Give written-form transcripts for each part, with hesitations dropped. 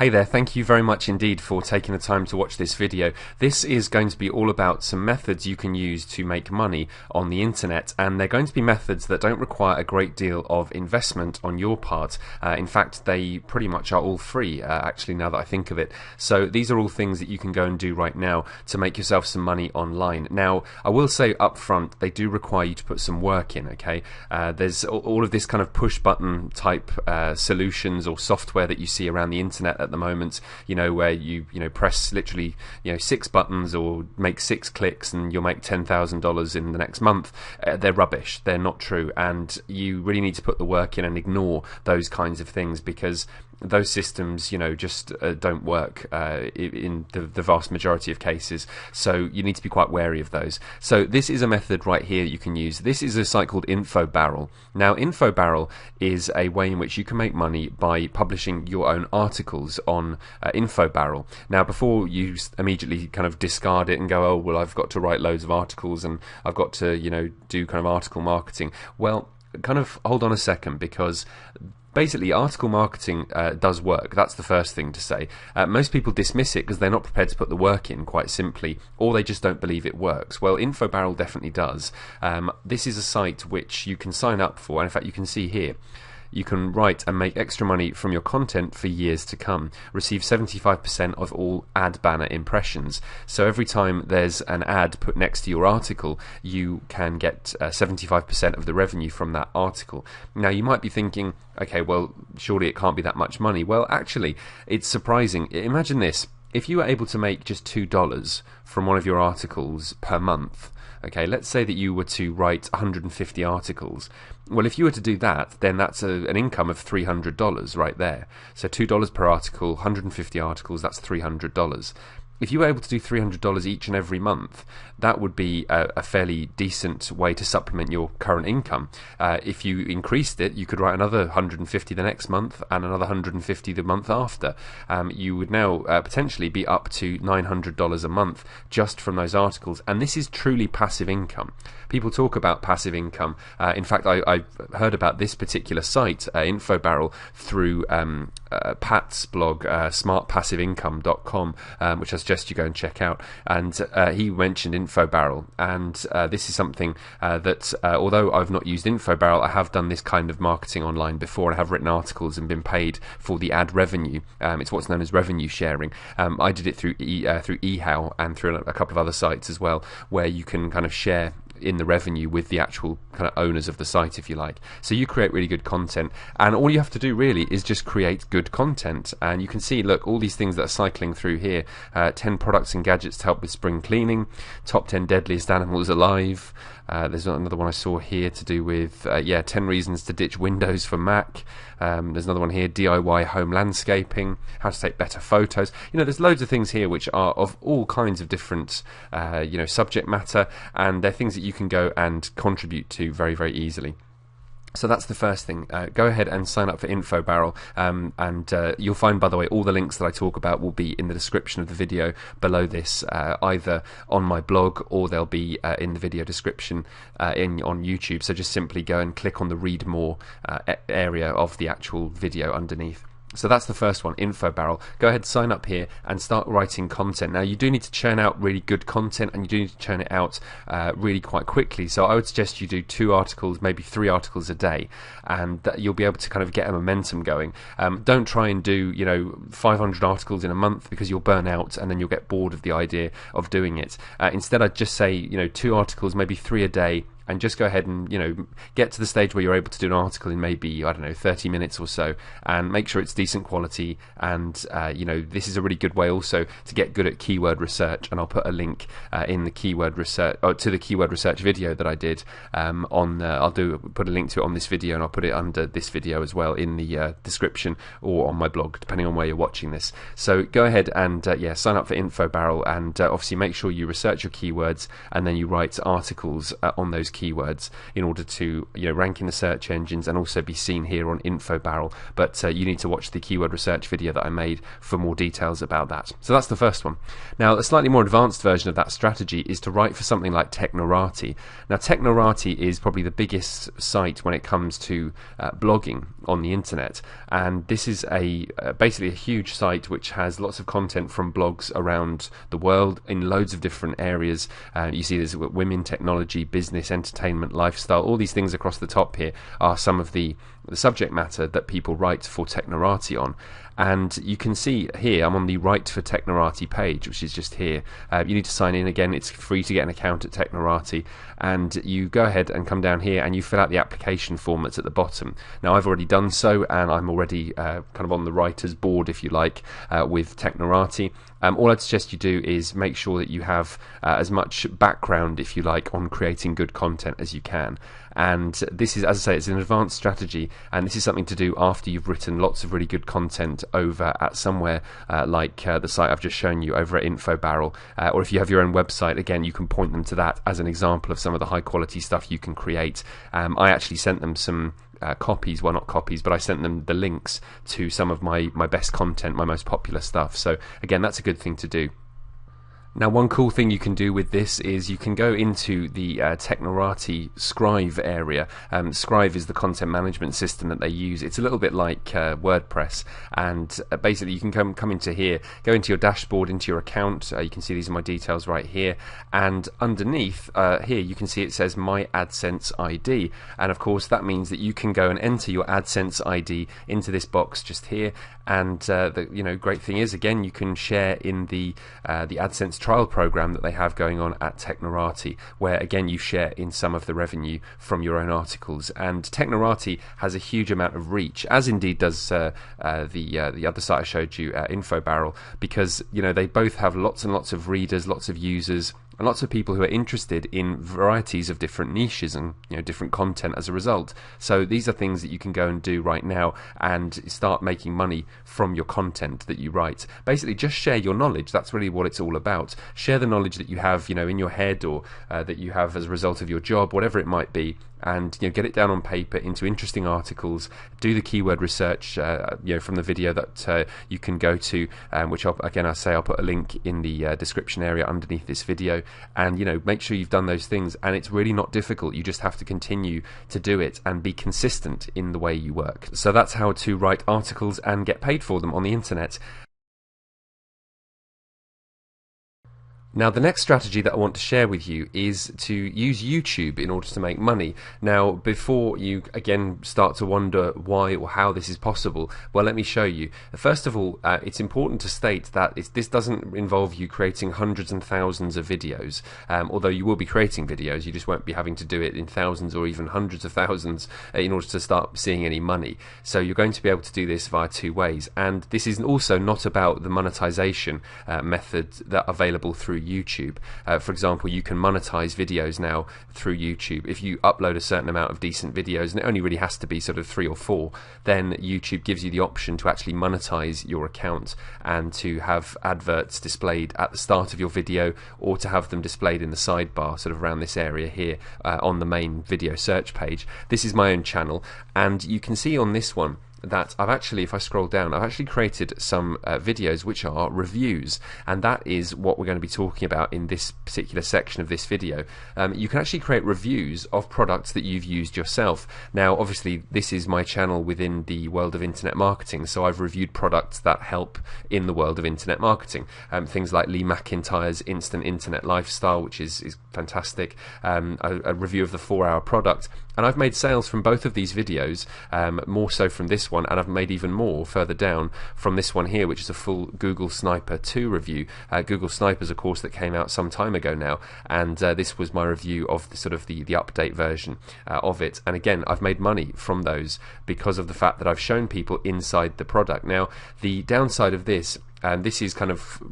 Hey there, thank you very much indeed for taking the time to watch this video. This is going to be all about some methods you can use to make money on the internet, and they're going to be methods that don't require a great deal of investment on your part. In fact, they pretty much are all free, actually, now that I think of it. So these are all things that you can go and do right now to make yourself some money online. Now, I will say up front, they do require you to put some work in, okay? There's all of this kind of push button type solutions or software that you see around the internet at the moment, where you press literally 6 buttons or make 6 clicks and you'll make $10,000 in the next month. They're rubbish. They're not true, and you really need to put the work in and ignore those kinds of things, because those systems, just don't work in the vast majority of cases. So you need to be quite wary of those. So this is a method right here you can use. This is a site called InfoBarrel. Now, InfoBarrel is a way in which you can make money by publishing your own articles on InfoBarrel. Now, before you immediately kind of discard it and go, oh, well, I've got to write loads of articles and I've got to, do kind of article marketing. Well, kind of hold on a second, because basically, article marketing does work. That's the first thing to say. Most people dismiss it because they're not prepared to put the work in, quite simply, or they just don't believe it works. Well, InfoBarrel definitely does. This is a site which you can sign up for, and in fact, you can see here. You can write and make extra money from your content for years to come. Receive 75% of all ad banner impressions. So every time there's an ad put next to your article, you can get 75% of the revenue from that article. Now, you might be thinking, okay, well, surely it can't be that much money. Well, actually, it's surprising. Imagine this. If you were able to make just $2 from one of your articles per month, okay, let's say that you were to write 150 articles. Well, if you were to do that, then that's an income of $300 right there. So $2 per article, 150 articles, that's $300. If you were able to do $300 each and every month, that would be a fairly decent way to supplement your current income. If you increased it, you could write another 150 the next month and another 150 the month after. You would now potentially be up to $900 a month just from those articles, and this is truly passive income. People talk about passive income. In fact, I heard about this particular site, InfoBarrel, through Pat's blog, smartpassiveincome.com, which I suggest you go and check out. And he mentioned InfoBarrel, and this is something that, although I've not used InfoBarrel, I have done this kind of marketing online before. I have written articles and been paid for the ad revenue. It's what's known as revenue sharing. I did it through eHow and through a couple of other sites as well, where you can kind of share in the revenue with the actual kind of owners of the site, if you like. So you create really good content, and all you have to do really is just create good content. And you can see, look, all these things that are cycling through here. 10 products and gadgets to help with spring cleaning, top 10 deadliest animals alive. There's another one I saw here to do with 10 reasons to ditch Windows for Mac. There's another one here, DIY home landscaping, how to take better photos. There's loads of things here which are of all kinds of different subject matter, and they're things that you can go and contribute to very, very easily. So that's the first thing. Go ahead and sign up for InfoBarrel, and you'll find, by the way, all the links that I talk about will be in the description of the video below this, either on my blog or they'll be in the video description on YouTube. So just simply go and click on the read more area of the actual video underneath. So that's the first one, InfoBarrel. Go ahead, sign up here and start writing content. Now, you do need to churn out really good content, and you do need to churn it out really quite quickly. So I would suggest you do 2 articles, maybe 3 articles a day, and you'll be able to kind of get a momentum going. Don't try and do 500 articles in a month, because you'll burn out and then you'll get bored of the idea of doing it. Instead, I'd just say 2 articles, maybe 3 a day, and just go ahead and get to the stage where you're able to do an article in maybe 30 minutes or so, and make sure it's decent quality. And this is a really good way also to get good at keyword research, and I'll put a link in the keyword research to the keyword research video that I did I'll put a link to it on this video, and I'll put it under this video as well in the description or on my blog, depending on where you're watching this. So go ahead and sign up for InfoBarrel, and obviously make sure you research your keywords and then you write articles on those keywords keywords in order to rank in the search engines and also be seen here on InfoBarrel. But you need to watch the keyword research video that I made for more details about that. So that's the first one. Now, a slightly more advanced version of that strategy is to write for something like Technorati. Now, Technorati is probably the biggest site when it comes to blogging on the internet, and this is basically a huge site which has lots of content from blogs around the world in loads of different areas. You see there's women, technology, business, entertainment, lifestyle. All these things across the top here are some of the subject matter that people write for Technorati on. And you can see here, I'm on the Write for Technorati page, which is just here. You need to sign in again. It's free to get an account at Technorati. And you go ahead and come down here and you fill out the application form that's at the bottom. Now, I've already done so, and I'm already kind of on the writer's board, if you like, with Technorati. All I'd suggest you do is make sure that you have as much background, if you like, on creating good content as you can. And this is, as I say, it's an advanced strategy, and this is something to do after you've written lots of really good content over at somewhere like the site I've just shown you over at InfoBarrel, or if you have your own website, again, you can point them to that as an example of some of the high quality stuff you can create. I actually sent them some copies, well, not copies, but I sent them the links to some of my best content, my most popular stuff. So again, that's a good thing to do. Now, one cool thing you can do with this is you can go into the Technorati Scrive area. Scrive is the content management system that they use. It's a little bit like WordPress, and basically you can come into here, go into your dashboard, into your account. You can see these are my details right here, and underneath here you can see it says My AdSense ID, and of course that means that you can go and enter your AdSense ID into this box just here. And the great thing is, again, you can share in the AdSense trial program that they have going on at Technorati, where again you share in some of the revenue from your own articles. And Technorati has a huge amount of reach, as indeed does the other site I showed you, InfoBarrel, because they both have lots and lots of readers, lots of users, and lots of people who are interested in varieties of different niches and different content as a result. So these are things that you can go and do right now and start making money from your content that you write. Basically, just share your knowledge. That's really what it's all about. Share the knowledge that you have, in your head, or that you have as a result of your job, whatever it might be, and get it down on paper into interesting articles. Do the keyword research from the video that you can go to, which I'll put a link in the description area underneath this video. And make sure you've done those things, and it's really not difficult. You just have to continue to do it and be consistent in the way you work. So that's how to write articles and get paid for them on the internet. Now, the next strategy that I want to share with you is to use YouTube in order to make money. Now, before you again start to wonder why or how this is possible, well, let me show you. First of all, it's important to state that this doesn't involve you creating hundreds and thousands of videos, although you will be creating videos. You just won't be having to do it in thousands or even hundreds of thousands in order to start seeing any money. So you're going to be able to do this via two ways, and this is also not about the monetization method that are available through YouTube. For example, you can monetize videos now through YouTube. If you upload a certain amount of decent videos, and it only really has to be sort of 3 or 4, then YouTube gives you the option to actually monetize your account and to have adverts displayed at the start of your video, or to have them displayed in the sidebar, sort of around this area here on the main video search page. This is my own channel, and you can see on this one that I've actually, if I scroll down, I've actually created some videos which are reviews, and that is what we're going to be talking about in this particular section of this video. You can actually create reviews of products that you've used yourself. Now, obviously, this is my channel within the world of internet marketing, so I've reviewed products that help in the world of internet marketing. Things like Lee McIntyre's Instant Internet Lifestyle, which is fantastic, a review of the 4-Hour Product, and I've made sales from both of these videos, more so from this one, and I've made even more further down from this one here, which is a full Google Sniper 2 review. Google Sniper is a course that came out some time ago now, and this was my review of the update version of it. And again, I've made money from those because of the fact that I've shown people inside the product. Now, the downside of this, and this is kind of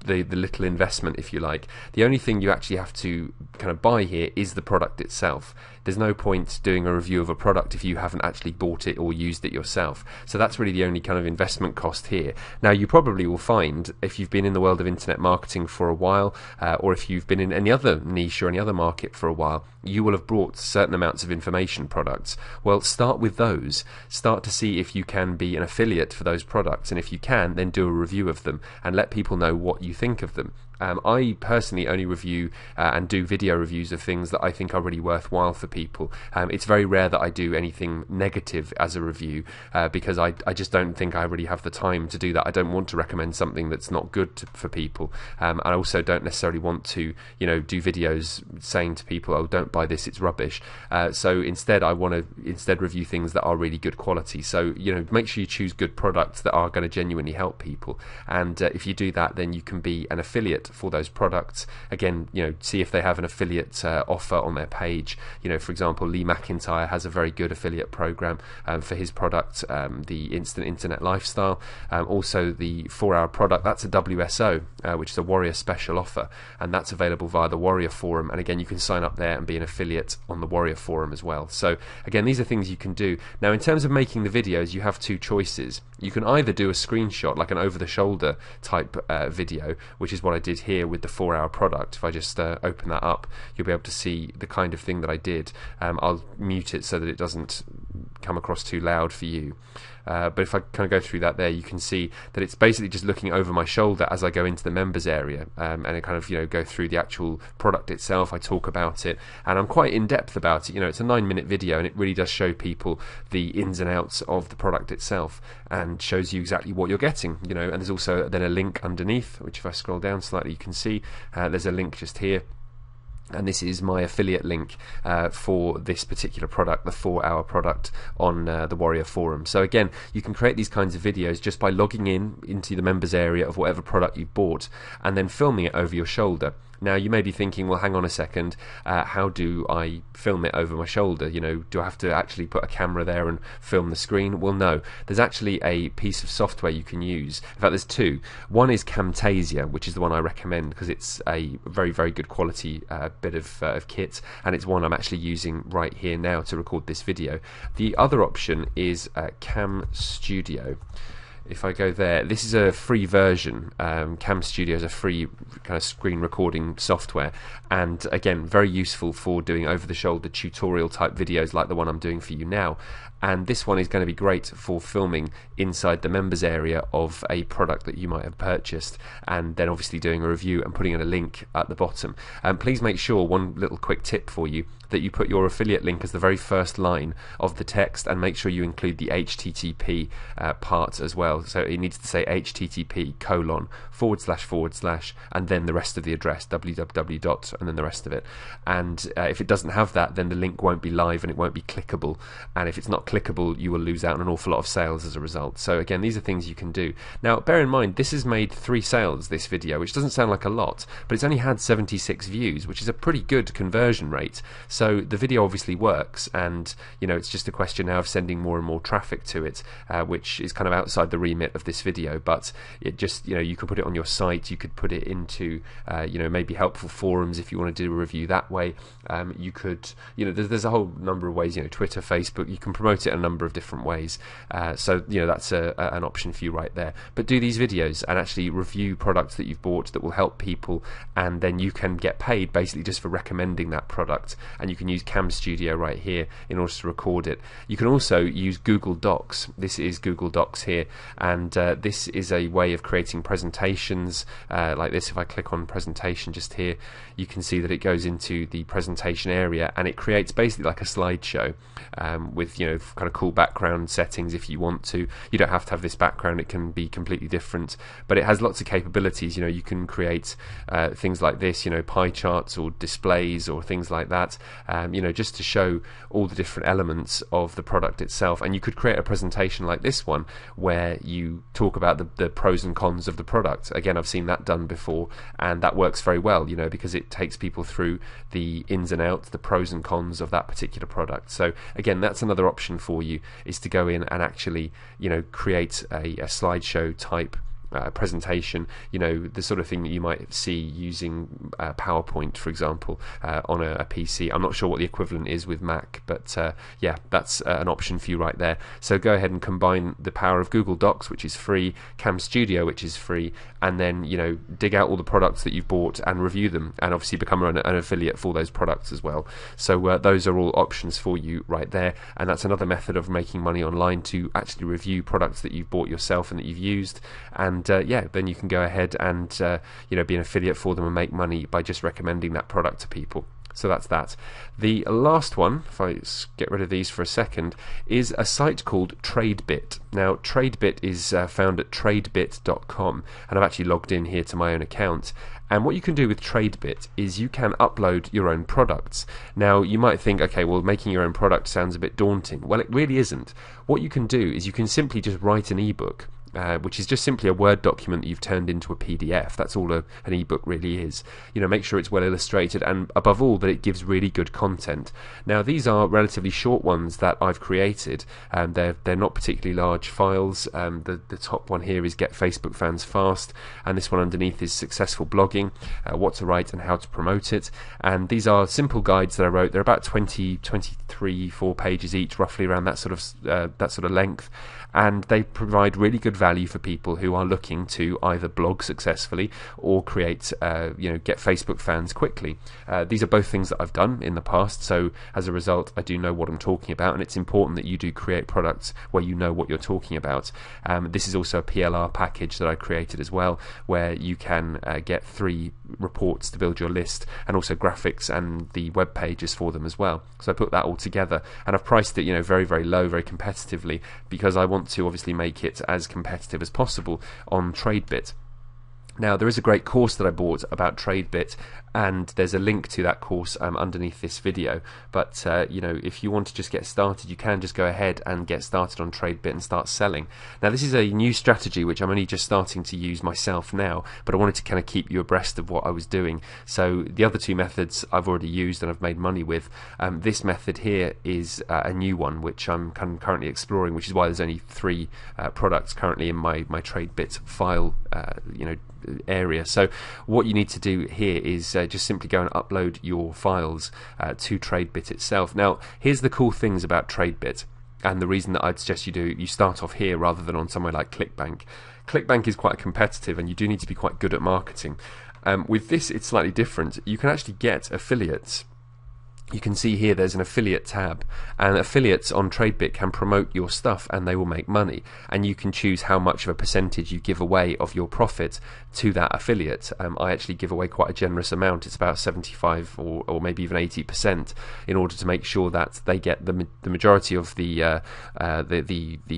the little investment, if you like. The only thing you actually have to kind of buy here is the product itself. There's no point doing a review of a product if you haven't actually bought it or used it yourself. So that's really the only kind of investment cost here. Now, you probably will find, if you've been in the world of internet marketing for a while, or if you've been in any other niche or any other market for a while, you will have bought certain amounts of information products. Well, start with those. Start to see if you can be an affiliate for those products, and if you can, then do a review of them and let people know what you think of them. I personally only review and do video reviews of things that I think are really worthwhile for people. It's very rare that I do anything negative as a review, because I just don't think I really have the time to do that. I don't want to recommend something that's not good for people. I also don't necessarily want to, do videos saying to people, oh, don't buy this, it's rubbish. So instead, I want to review things that are really good quality. So, make sure you choose good products that are going to genuinely help people. And if you do that, then you can be an affiliate for those products. Again, see if they have an affiliate offer on their page. For example, Lee McIntyre has a very good affiliate program for his product, the Instant Internet Lifestyle. Also, the 4-hour product, that's a WSO, which is a Warrior Special offer, and that's available via the Warrior Forum. And again, you can sign up there and be an affiliate on the Warrior Forum as well. So again, these are things you can do. Now, in terms of making the videos, you have two choices. You can either do a screenshot, like an over-the-shoulder type video, which is what I did here with the 4-hour product. If I just open that up, you'll be able to see the kind of thing that I did. I'll mute it so that it doesn't come across too loud for you. But if I kind of go through that there, you can see that it's basically just looking over my shoulder as I go into the members area, and I kind of go through the actual product itself. I talk about it, and I'm quite in depth about it. It's a 9-minute video, and it really does show people the ins and outs of the product itself, and shows you exactly what you're getting. And there's also then a link underneath, which if I scroll down slightly, you can see there's a link just here. And this is my affiliate link for this particular product, the 4-hour product on the Warrior Forum. So again, you can create these kinds of videos just by logging into the members area of whatever product you've bought and then filming it over your shoulder. Now, you may be thinking, well, hang on a second, how do I film it over my shoulder? Do I have to actually put a camera there and film the screen? Well, no. There's actually a piece of software you can use. In fact, there's two. One is Camtasia, which is the one I recommend because it's a very, very good quality bit of kit, and it's one I'm actually using right here now to record this video. The other option is Cam Studio. If I go there, this is a free version. Cam Studio is a free kind of screen recording software, and again, very useful for doing over-the-shoulder tutorial type videos like the one I'm doing for you now. And this one is going to be great for filming inside the members area of a product that you might have purchased, and then obviously doing a review and putting in a link at the bottom. Please make sure, one little quick tip for you, that you put your affiliate link as the very first line of the text, and make sure you include the HTTP part as well. So it needs to say http:// and then the rest of the address, www. and then the rest of it. And if it doesn't have that, then the link won't be live and it won't be clickable. And if it's not clickable, you will lose out on an awful lot of sales as a result. So again, these are things you can do. Now, bear in mind, this has made 3 sales, this video, which doesn't sound like a lot, but it's only had 76 views, which is a pretty good conversion rate. So the video obviously works, and it's just a question now of sending more and more traffic to it, which is kind of outside the remit of this video. But it just, you could put it on your site, you could put it into maybe helpful forums if you want to do a review that way. You could, there's a whole number of ways, Twitter, Facebook, you can promote it a number of different ways. So that's an option for you right there. But do these videos and actually review products that you've bought that will help people, and then you can get paid basically just for recommending that product. And you can use Cam Studio right here in order to record it. You can also use Google Docs. This is Google Docs here, and this is a way of creating presentations like this. If I click on presentation just here, you can see that it goes into the presentation area, and it creates basically like a slideshow with kind of cool background settings if you want to. You don't have to have this background, it can be completely different, but it has lots of capabilities. You can create things like this, pie charts or displays or things like that, just to show all the different elements of the product itself. And you could create a presentation like this one where you talk about the pros and cons of the product. Again, I've seen that done before, and that works very well, because it takes people through the ins and outs, the pros and cons of that particular product. So again, that's another option for you, is to go in and actually create a slideshow type presentation, you know, the sort of thing that you might see using PowerPoint, for example, on a PC. I'm not sure what the equivalent is with Mac, but yeah, that's an option for you right there. So go ahead and combine the power of Google Docs, which is free, Cam Studio, which is free, and then, you know, dig out all the products that you've bought and review them, and obviously become an affiliate for those products as well. So those are all options for you right there, and that's another method of making money online, to actually review products that you've bought yourself and that you've used, and yeah, then you can go ahead and you know, be an affiliate for them and make money by just recommending that product to people. So that's that. The last one, if I get rid of these for a second, is a site called TradeBit. Now, TradeBit is found at tradebit.com, and I've actually logged in here to my own account. And what you can do with TradeBit is you can upload your own products. Now, you might think, okay, well, making your own product sounds a bit daunting. Well, it really isn't. What you can do is you can simply just write an ebook, which is just simply a Word document that you've turned into a PDF. That's all an ebook really is. You know, make sure it's well illustrated, and above all, that it gives really good content. Now, these are relatively short ones that I've created, and they're not particularly large files. The top one here is Get Facebook Fans Fast, and this one underneath is Successful Blogging, What to Write and How to Promote It. And these are simple guides that I wrote. They're about 23, 4 pages each, roughly around that sort of length, and they provide really good value for people who are looking to either blog successfully or create, you know, get Facebook fans quickly. These are both things that I've done in the past, so as a result, I do know what I'm talking about, and it's important that you do create products where you know what you're talking about. This is also a PLR package that I created as well, where you can get 3 reports to build your list, and also graphics and the web pages for them as well. So I put that all together, and I've priced it, you know, very, very low, very competitively, because I want to obviously make it as competitive as possible on TradeBit. Now, there is a great course that I bought about TradeBit, and there's a link to that course underneath this video. But you know, if you want to just get started, you can just go ahead and get started on TradeBit and start selling. Now, this is a new strategy which I'm only just starting to use myself now, but I wanted to kind of keep you abreast of what I was doing. So the other 2 methods I've already used and I've made money with. This method here is a new one which I'm currently exploring, which is why there's only 3 products currently in my TradeBit file you know, area. So what you need to do here is just simply go and upload your files to TradeBit itself. Now, here's the cool things about TradeBit, and the reason that I'd suggest you start off here rather than on somewhere like ClickBank. ClickBank is quite competitive, and you do need to be quite good at marketing. With this, it's slightly different. You can actually get affiliates. You can see here there's an affiliate tab, and affiliates on TradeBit can promote your stuff and they will make money, and you can choose how much of a percentage you give away of your profit to that affiliate. I actually give away quite a generous amount. It's about 75 or maybe even 80%, in order to make sure that they get the majority of the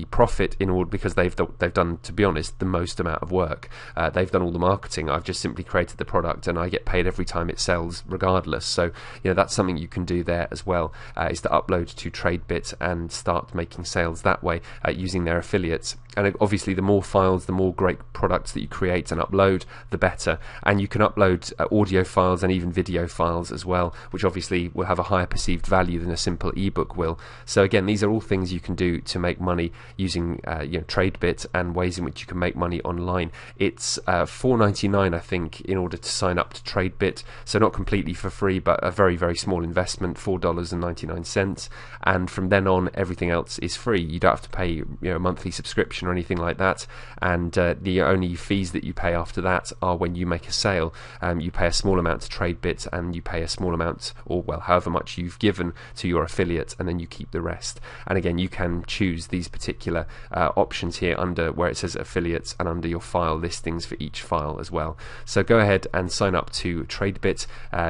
profit, in order, because they've done, to be honest, the most amount of work. They've done all the marketing. I've just simply created the product, and I get paid every time it sells regardless. So, you know, that's something you can do there as well, is to upload to TradeBit and start making sales that way using their affiliates. And obviously, the more files, the more great products that you create and upload, the better. And you can upload audio files and even video files as well, which obviously will have a higher perceived value than a simple ebook will. So again, these are all things you can do to make money using you know, TradeBit, and ways in which you can make money online. It's $4.99, I think, in order to sign up to TradeBit. So not completely for free, but a very, very small investment, $4.99. And from then on, everything else is free. You don't have to pay, you know, a monthly subscription or anything like that, and the only fees that you pay after that are when you make a sale. You pay a small amount to TradeBit, and you pay a small amount, or well, however much you've given to your affiliate, and then you keep the rest. And again, you can choose these particular options here under where it says affiliates, and under your file listings for each file as well. So go ahead and sign up to TradeBit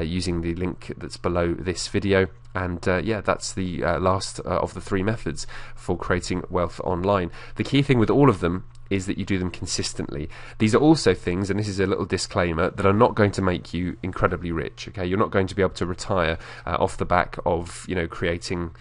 using the link that's below this video. And yeah, that's the last of the 3 methods for creating wealth online. The key thing with all of them is that you do them consistently. These are also things, and this is a little disclaimer, that are not going to make you incredibly rich. Okay, you're not going to be able to retire off the back of, you know, creating,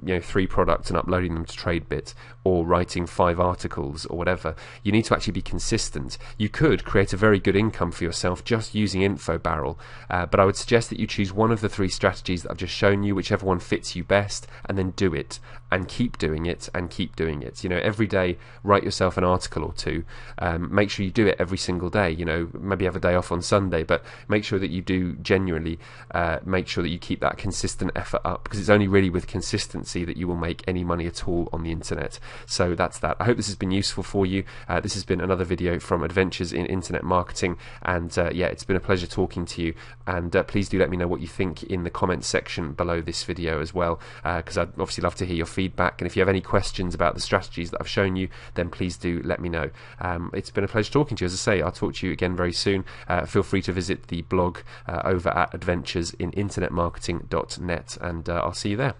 you know, 3 products and uploading them to TradeBit, or writing 5 articles or whatever. You need to actually be consistent. You could create a very good income for yourself just using InfoBarrel, but I would suggest that you choose one of the 3 strategies that I've just shown you, whichever one fits you best, and then do it. and keep doing it and keep doing it. Every day write yourself an article or two. Make sure you do it every single day. Maybe have a day off on Sunday, but make sure that you do genuinely make sure that you keep that consistent effort up, because it's only really with consistency that you will make any money at all on the internet. So that's that. I hope this has been useful for you. This has been another video from Adventures in Internet Marketing, and yeah, it's been a pleasure talking to you, and please do let me know what you think in the comments section below this video as well, because I'd obviously love to hear your feedback, and if you have any questions about the strategies that I've shown you, then please do let me know. It's been a pleasure talking to you. As I say, I'll talk to you again very soon. Feel free to visit the blog over at adventuresininternetmarketing.net, and I'll see you there.